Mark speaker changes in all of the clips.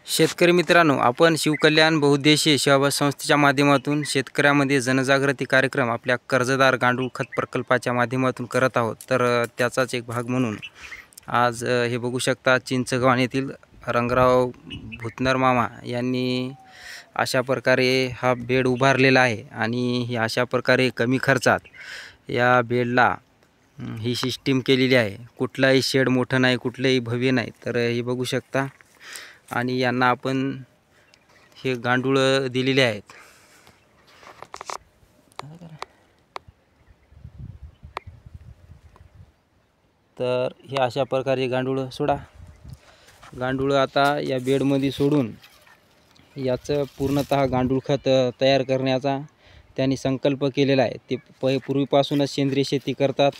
Speaker 1: शेतकरी मित्रांनो, आपण शिवकल्याण बहुउद्देशीय सेवा संस्थेच्या माध्यमातून शेतकऱ्यामध्ये जनजागृती कार्यक्रम आपल्या कर्जदार गांडूळ खत प्रकल्पाच्या माध्यमातून करत आहोत। तर त्याचाच एक भाग म्हणून आज हे बघू शकता, चिंचगव्हाण येथील रंगराव भुतनर मामा यांनी अशा प्रकारे हा बेड उभारलेला आहे आणि ही अशा प्रकारे कमी खर्चात या बेडला ही सिस्टीम केलेली आहे। कुठलाही शेड मोठं नाही, कुठलेही भव्य नाही। तर हे बघू शकता आणि यांना आपण हे गांडूळ दिलेले आहेत। तर हे अशा प्रकारे गांडूळ सोडा। गांडूळ आता या बेडमध्ये सोडून याचं पूर्णतः गांडूळ खत तयार करण्याचा त्यांनी संकल्प केलेला आहे। ते पूर्वीपासूनच सेंद्रिय शेती करतात,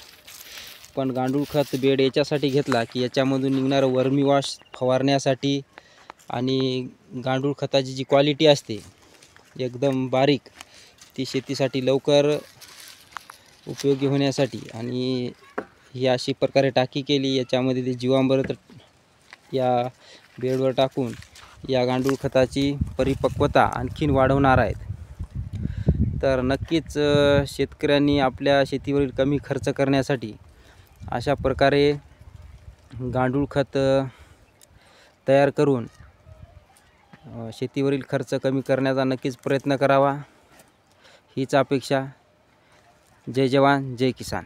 Speaker 1: पण गांडूळ खत बेड याच्यासाठी घेतला की याच्यामधून निघणारं वर्मी वॉश फवारण्यासाठी आणि गांडूळ खताची जी क्वालिटी असते एकदम बारीक, ती शेतीसाठी लवकर उपयोगी होण्यासाठी आणि ही अशी प्रकारे टाकी केली। याच्यामध्ये ते जीवामृत या बेडवर टाकून या गांडूळ खताची परिपक्वता आणखीन वाढवणार आहेत। तर नक्कीच शेतकऱ्यांनी आपल्या शेतीवरील कमी खर्च करण्यासाठी अशा प्रकारे गांडूळ खत तयार करून शेतीवरील खर्च कमी करण्याचा नक्कीच प्रयत्न करावा, हीच अपेक्षा। जय जवान जय किसान।